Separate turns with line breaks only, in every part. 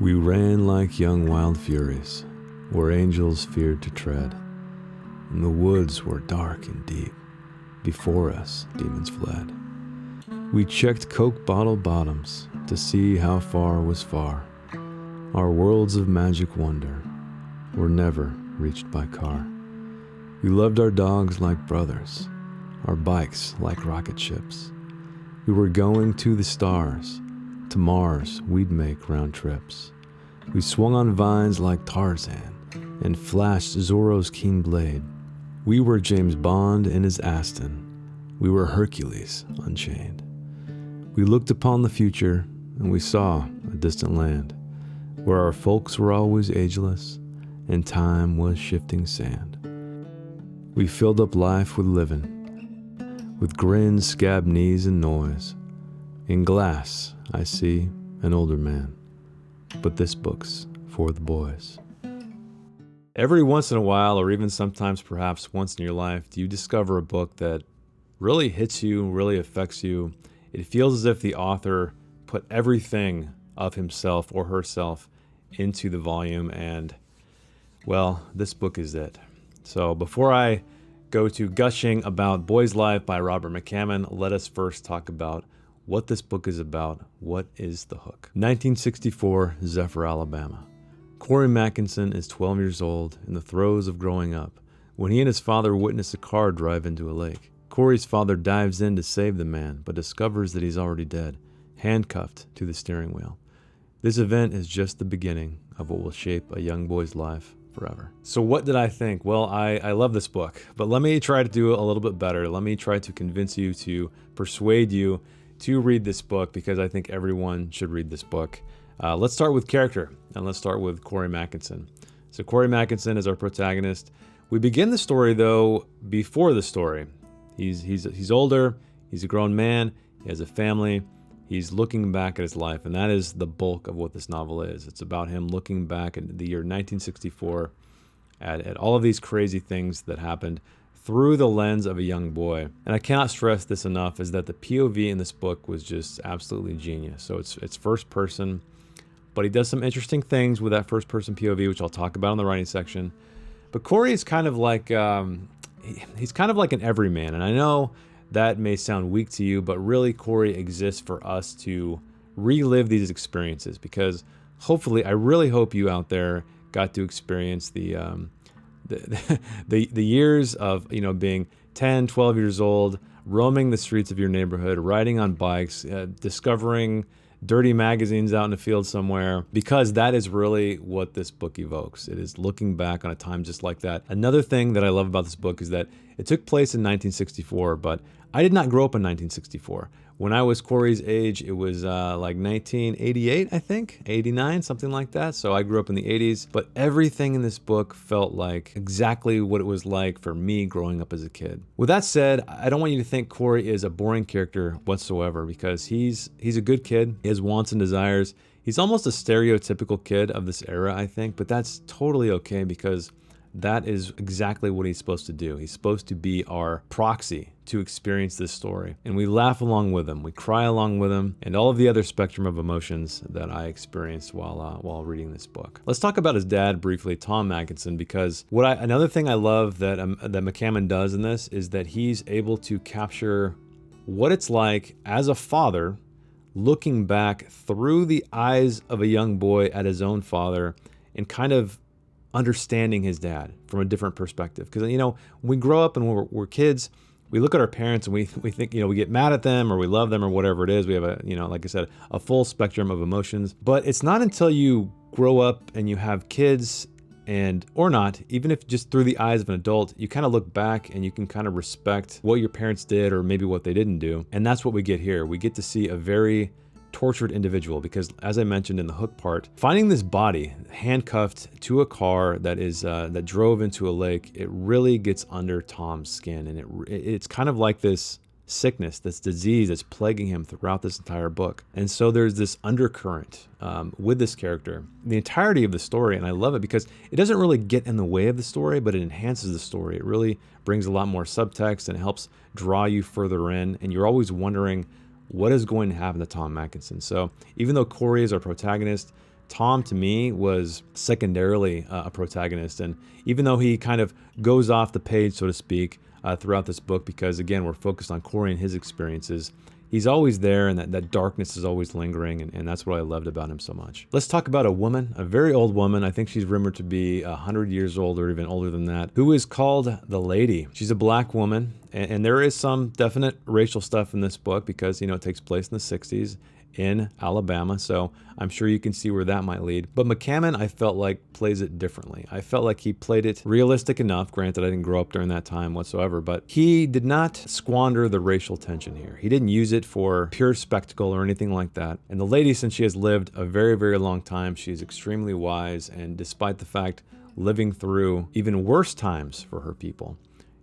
We ran like young wild furies, where angels feared to tread, and the woods were dark and deep. Before us, demons fled. We checked Coke bottle bottoms to see how far was far. Our worlds of magic wonder were never reached by car. We loved our dogs like brothers, our bikes like rocket ships. We were going to the stars. To Mars, we'd make round trips. We swung on vines like Tarzan and flashed Zorro's keen blade. We were James Bond in his Aston. We were Hercules unchained. We looked upon the future and we saw a distant land where our folks were always ageless and time was shifting sand. We filled up life with living, with grins, scab knees, and noise. In glass, I see an older man, but this book's for the boys. Every once in a while, or even sometimes perhaps once in your life, do you discover a book that really hits you, really affects you? It feels as if the author put everything of himself or herself into the volume, and, well, this book is it. So before I go to gushing about Boy's Life by Robert McCammon, let us first talk about what this book is about. What is the hook? 1964, Zephyr, Alabama. Corey Mackinson is 12 years old, in the throes of growing up, when he and his father witness a car drive into a lake. Corey's father dives in to save the man, but discovers that he's already dead, handcuffed to the steering wheel. This event is just the beginning of what will shape a young boy's life forever. So what did I think? Well, I love this book, but let me try to do it a little bit better. Let me try to convince you, to persuade you to read this book, because I think everyone should read this book. Let's start with character, and let's start with Corey Mackinson. So Corey Mackinson is our protagonist. We begin the story, though, before the story. He's older, he's a grown man, he has a family, he's looking back at his life, and that is the bulk of what this novel is. It's about him looking back at the year 1964, at all of these crazy things that happened through the lens of a young boy. And I cannot stress this enough, is that the POV in this book was just absolutely genius. So it's first person, but he does some interesting things with that first person POV, which I'll talk about in the writing section. But Corey is kind of like, he's kind of like an everyman. And I know that may sound weak to you, but really Corey exists for us to relive these experiences, because hopefully, I really hope you out there got to experience the years of, being 10, 12 years old, roaming the streets of your neighborhood, riding on bikes, discovering dirty magazines out in the field somewhere, because that is really what this book evokes. It is looking back on a time just like that. Another thing that I love about this book is that it took place in 1964, but I did not grow up in 1964. When I was Corey's age, it was like 1988, I think, 89, something like that. So I grew up in the 80s, but everything in this book felt like exactly what it was like for me growing up as a kid. With that said, I don't want you to think Corey is a boring character whatsoever, because he's a good kid. He has wants and desires. He's almost a stereotypical kid of this era, I think, but that's totally okay, because that is exactly what he's supposed to do. He's supposed to be our proxy to experience this story. And we laugh along with him, we cry along with him, and all of the other spectrum of emotions that I experienced while reading this book. Let's talk about his dad briefly, Tom Mackinson, because another thing I love that McCammon does in this is that he's able to capture what it's like as a father looking back through the eyes of a young boy at his own father, and kind of understanding his dad from a different perspective. Because, when we grow up and we're kids, we look at our parents and we think, we get mad at them or we love them or whatever it is. We have like I said, a full spectrum of emotions. But it's not until you grow up and you have kids, or not, even if just through the eyes of an adult, you kind of look back and you can kind of respect what your parents did or maybe what they didn't do. And that's what we get here. We get to see a very tortured individual, because as I mentioned in the hook part, finding this body handcuffed to a car that drove into a lake, it really gets under Tom's skin, and it's kind of like this sickness, this disease that's plaguing him throughout this entire book. And so there's this undercurrent with this character, the entirety of the story, and I love it because it doesn't really get in the way of the story, but it enhances the story. It really brings a lot more subtext and helps draw you further in, and you're always wondering what is going to happen to Tom Mackinson. So even though Corey is our protagonist, Tom, to me, was secondarily a protagonist. And even though he kind of goes off the page, so to speak, throughout this book, because again, we're focused on Corey and his experiences, he's always there, and that darkness is always lingering, and that's what I loved about him so much. Let's talk about a woman, a very old woman. I think she's rumored to be 100 years old or even older than that, who is called the Lady. She's a black woman, and there is some definite racial stuff in this book because, it takes place in the 60s in Alabama, so I'm sure you can see where that might lead. But McCammon, I felt like, plays it differently. I felt like he played it realistic enough. Granted, I didn't grow up during that time whatsoever, but he did not squander the racial tension here. He didn't use it for pure spectacle or anything like that. And the Lady, since she has lived a very, very long time, she's extremely wise, and despite the fact living through even worse times for her people,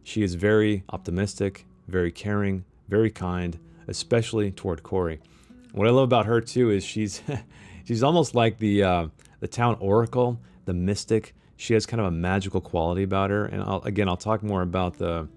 she is very optimistic, very caring, very kind, especially toward Corey. What I love about her too is she's almost like the town oracle, the mystic. She has kind of a magical quality about her, and I'll talk more about the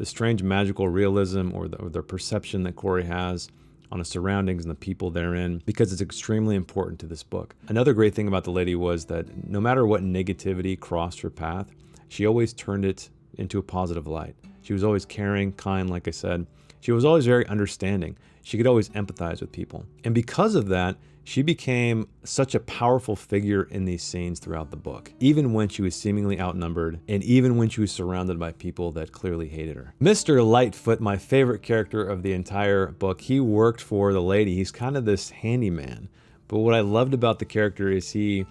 strange magical realism or the perception that Corey has on his surroundings and the people therein, because it's extremely important to this book. Another great thing about the Lady was that no matter what negativity crossed her path, she always turned it into a positive light. She was always caring, kind, like I said. She was always very understanding. She could always empathize with people. And because of that, she became such a powerful figure in these scenes throughout the book, even when she was seemingly outnumbered and even when she was surrounded by people that clearly hated her. Mr. Lightfoot, my favorite character of the entire book, he worked for the Lady. He's kind of this handyman. But what I loved about the character is he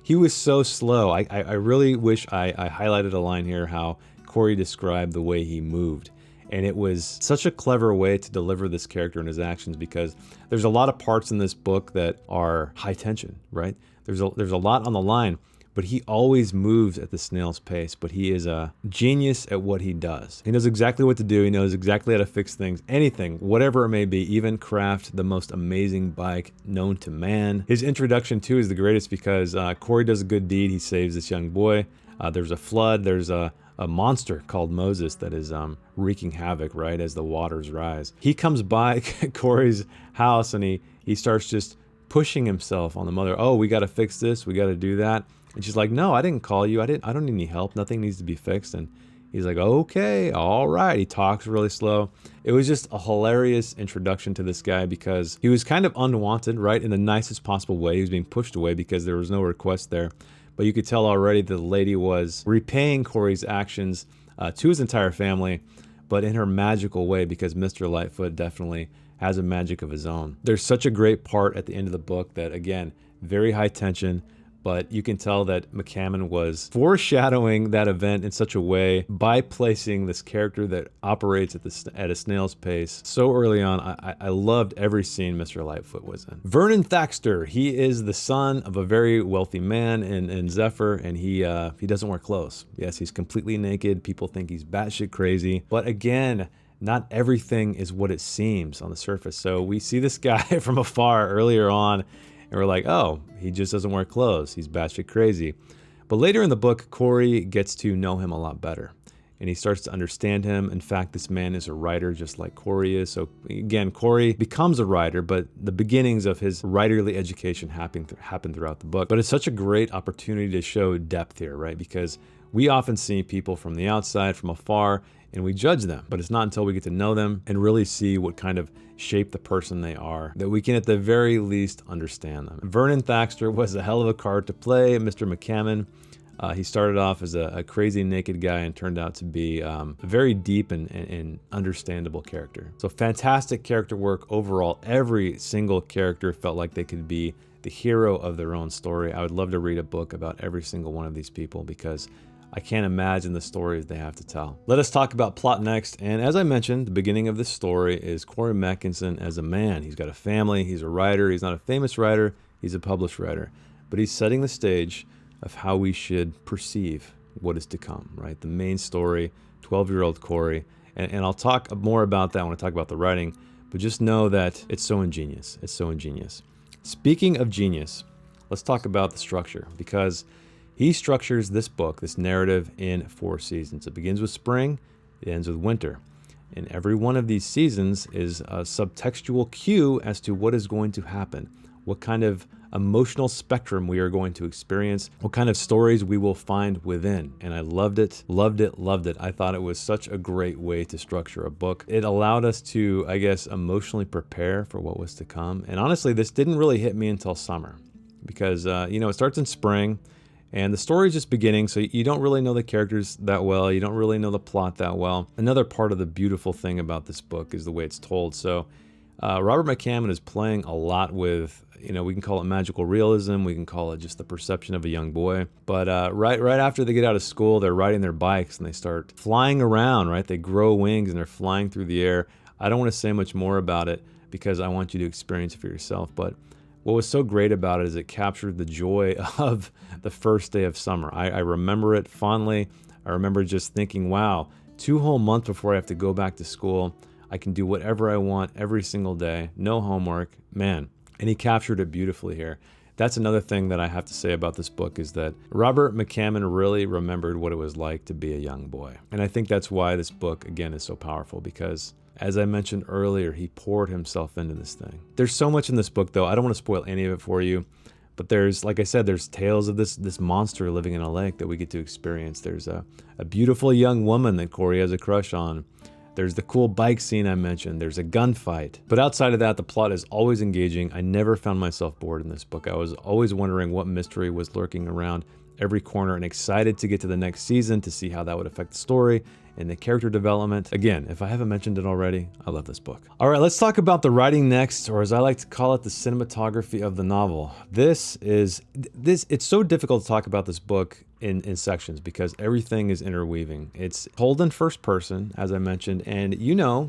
was so slow. I really wish I highlighted a line here how Corey described the way he moved. And it was such a clever way to deliver this character and his actions, because there's a lot of parts in this book that are high tension, right? There's a lot on the line, but he always moves at the snail's pace. But he is a genius at what he does. He knows exactly what to do. He knows exactly how to fix things, anything, whatever it may be, even craft the most amazing bike known to man. His introduction too is the greatest because Corey does a good deed. He saves this young boy. There's a flood. There's a monster called Moses that is wreaking havoc, right, as the waters rise. He comes by Corey's house and he starts just pushing himself on the mother. Oh, we got to fix this. We got to do that. And she's like, no, I didn't call you. I don't need any help. Nothing needs to be fixed. And he's like, okay, all right. He talks really slow. It was just a hilarious introduction to this guy because he was kind of unwanted, right, in the nicest possible way. He was being pushed away because there was no request there. But you could tell already that the Lady was repaying Corey's actions to his entire family, but in her magical way, because Mr. Lightfoot definitely has a magic of his own. There's such a great part at the end of the book that, again, very high tension, but you can tell that McCammon was foreshadowing that event in such a way by placing this character that operates at a snail's pace so early on. I loved every scene Mr. Lightfoot was in. Vernon Thaxter, he is the son of a very wealthy man in Zephyr, and he doesn't wear clothes. Yes, he's completely naked. People think he's batshit crazy, but again, not everything is what it seems on the surface. So we see this guy from afar earlier on, and we're like, oh, he just doesn't wear clothes. He's batshit crazy. But later in the book, Corey gets to know him a lot better, and he starts to understand him. In fact, this man is a writer just like Corey is. So again, Corey becomes a writer, but the beginnings of his writerly education happen throughout the book. But it's such a great opportunity to show depth here, right? Because we often see people from the outside, from afar, and we judge them. But it's not until we get to know them and really see what kind of shape the person they are that we can at the very least understand them. Vernon Thaxter was a hell of a card to play, Mr. McCammon. He started off as a crazy naked guy and turned out to be a very deep and understandable character. So fantastic character work overall. Every single character felt like they could be the hero of their own story. I would love to read a book about every single one of these people because I can't imagine the stories they have to tell. Let us talk about plot next. And as I mentioned, the beginning of this story is Corey Mackinson as a man. He's got a family. He's a writer. He's not a famous writer. He's a published writer. But he's setting the stage of how we should perceive what is to come, right? The main story, 12-year-old Corey. And I'll talk more about that when I talk about the writing. But just know that it's so ingenious. It's so ingenious. Speaking of genius, let's talk about the structure, because he structures this book, this narrative, in 4 seasons. It begins with spring, it ends with winter. And every one of these seasons is a subtextual cue as to what is going to happen, what kind of emotional spectrum we are going to experience, what kind of stories we will find within. And I loved it, loved it, loved it. I thought it was such a great way to structure a book. It allowed us to, I guess, emotionally prepare for what was to come. And honestly, this didn't really hit me until summer because, it starts in spring and the story is just beginning. So you don't really know the characters that well. You don't really know the plot that well. Another part of the beautiful thing about this book is the way it's told. So Robert McCammon is playing a lot with, we can call it magical realism, we can call it just the perception of a young boy. But right after they get out of school, they're riding their bikes and they start flying around, right? They grow wings and they're flying through the air. I don't want to say much more about it because I want you to experience it for yourself. But what was so great about it is it captured the joy of the first day of summer. I remember it fondly. I remember just thinking, wow, 2 whole months before I have to go back to school, I can do whatever I want every single day, no homework, man. And he captured it beautifully here. That's another thing that I have to say about this book is that Robert McCammon really remembered what it was like to be a young boy. And I think that's why this book, again, is so powerful because, as I mentioned earlier, he poured himself into this thing. There's so much in this book, though. I don't want to spoil any of it for you. But there's, like I said, there's tales of this monster living in a lake that we get to experience. There's a beautiful young woman that Corey has a crush on. There's the cool bike scene I mentioned. There's a gunfight. But outside of that, the plot is always engaging. I never found myself bored in this book. I was always wondering what mystery was lurking around every corner and excited to get to the next season to see how that would affect the story and the character development. Again, if I haven't mentioned it already, I love this book. All right, let's talk about the writing next, or as I like to call it, the cinematography of the novel. It's so difficult to talk about this book in sections because everything is interweaving. It's told in first person, as I mentioned, and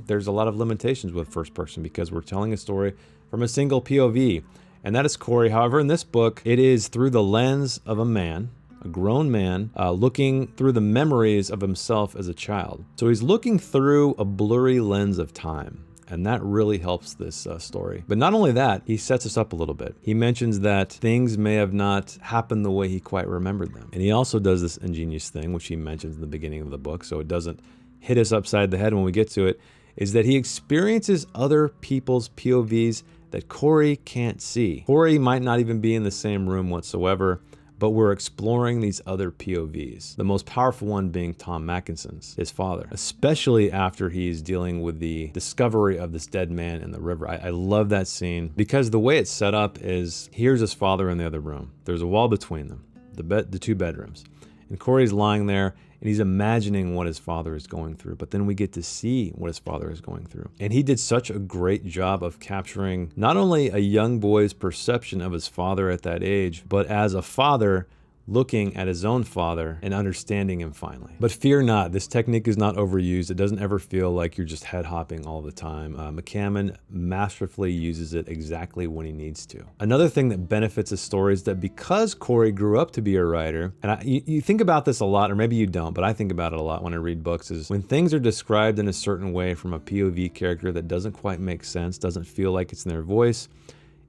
there's a lot of limitations with first person because we're telling a story from a single POV, and that is Corey. However, in this book, it is through the lens of a man, a grown man, looking through the memories of himself as a child. So he's looking through a blurry lens of time. And that really helps this story. But not only that, he sets us up a little bit. He mentions that things may have not happened the way he quite remembered them. And he also does this ingenious thing, which he mentions in the beginning of the book, so it doesn't hit us upside the head when we get to it, is that he experiences other people's POVs that Corey can't see. Corey might not even be in the same room whatsoever, but we're exploring these other POVs. The most powerful one being Tom Mackinson's, his father, especially after he's dealing with the discovery of this dead man in the river. I love that scene because the way it's set up is here's his father in the other room. There's a wall between them, the 2 bedrooms. And Corey's lying there and he's imagining what his father is going through, but then we get to see what his father is going through. And he did such a great job of capturing not only a young boy's perception of his father at that age, but as a father looking at his own father and understanding him finally. But fear not, this technique is not overused. It doesn't ever feel like you're just head hopping all the time. McCammon masterfully uses it exactly when he needs to. Another thing that benefits a story is that because Corey grew up to be a writer, and you think about this a lot, or maybe you don't, but I think about it a lot when I read books, is when things are described in a certain way from a POV character that doesn't quite make sense, doesn't feel like it's in their voice,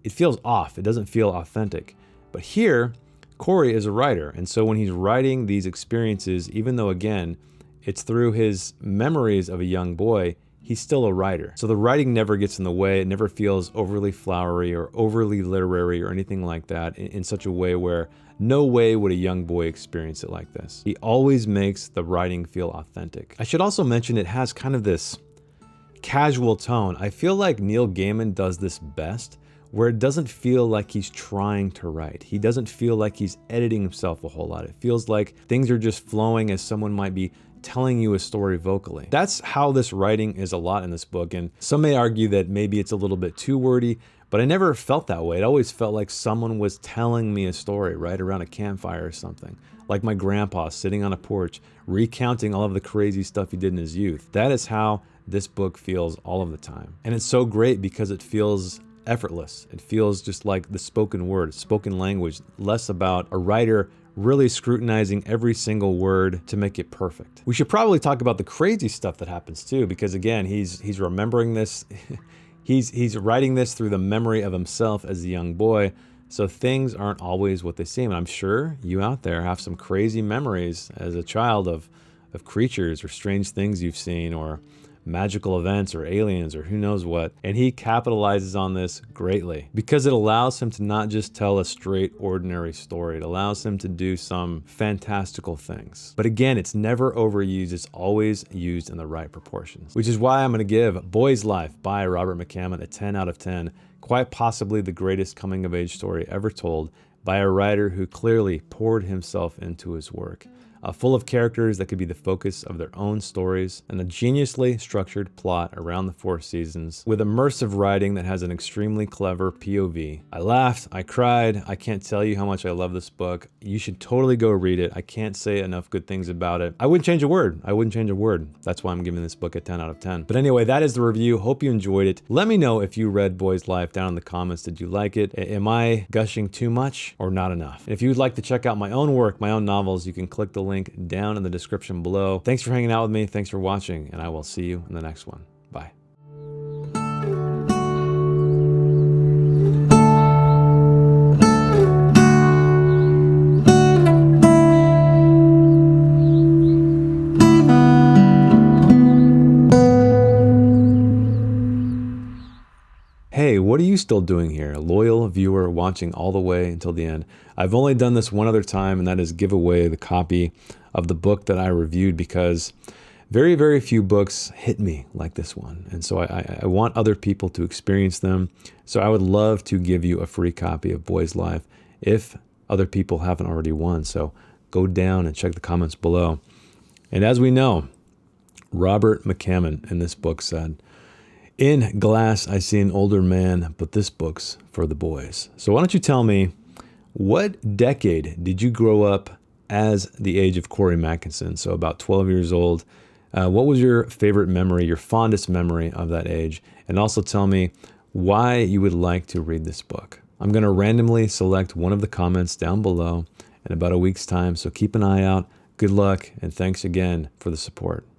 it feels off. It doesn't feel authentic. But here, Corey is a writer, and so when he's writing these experiences, even though, again, it's through his memories of a young boy, he's still a writer. So the writing never gets in the way. It never feels overly flowery or overly literary or anything like that in such a way where no way would a young boy experience it like this. He always makes the writing feel authentic. I should also mention it has kind of this casual tone. I feel like Neil Gaiman does this best, where it doesn't feel like he's trying to write. He doesn't feel like he's editing himself a whole lot. It feels like things are just flowing as someone might be telling you a story vocally. That's how this writing is a lot in this book, and some may argue that maybe it's a little bit too wordy, but I never felt that way. It always felt like someone was telling me a story right around a campfire or something. Like my grandpa sitting on a porch, recounting all of the crazy stuff he did in his youth. That is how this book feels all of the time. And it's so great because it feels effortless. It feels just like the spoken word, spoken language, less about a writer really scrutinizing every single word to make it perfect. We should probably talk about the crazy stuff that happens too, because again, he's remembering this. he's writing this through the memory of himself as a young boy. So things aren't always what they seem. And I'm sure you out there have some crazy memories as a child of creatures or strange things you've seen, or magical events or aliens or who knows what. And he capitalizes on this greatly because it allows him to not just tell a straight ordinary story. It allows him to do some fantastical things. But again, it's never overused. It's always used in the right proportions, which is why I'm going to give Boy's Life by Robert McCammon a 10 out of 10. Quite possibly the greatest coming of age story ever told by a writer who clearly poured himself into his work. Full of characters that could be the focus of their own stories, and a geniusly structured plot around the 4 seasons, with immersive writing that has an extremely clever POV. I laughed, I cried, I can't tell you how much I love this book. You should totally go read it. I can't say enough good things about it. I wouldn't change a word. I wouldn't change a word. That's why I'm giving this book a 10 out of 10. But anyway, that is the review. Hope you enjoyed it. Let me know if you read Boy's Life down in the comments. Did you like it? Am I gushing too much or not enough? And if you'd like to check out my own work, my own novels, you can click the link down in the description below. Thanks for hanging out with me. Thanks for watching, and I will see you in the next one. Bye. Hey, what are you still doing here? Loyal viewer watching all the way until the end. I've only done this one other time, and that is give away the copy of the book that I reviewed, because very, very few books hit me like this one. And so I want other people to experience them. So I would love to give you a free copy of Boy's Life if other people haven't already won. So go down and check the comments below. And as we know, Robert McCammon in this book said, "In glass, I see an older man, but this book's for the boys." So why don't you tell me, what decade did you grow up as the age of Corey Mackinson? So about 12 years old. What was your favorite memory, your fondest memory of that age? And also tell me why you would like to read this book. I'm going to randomly select one of the comments down below in about a week's time, so keep an eye out. Good luck, and thanks again for the support.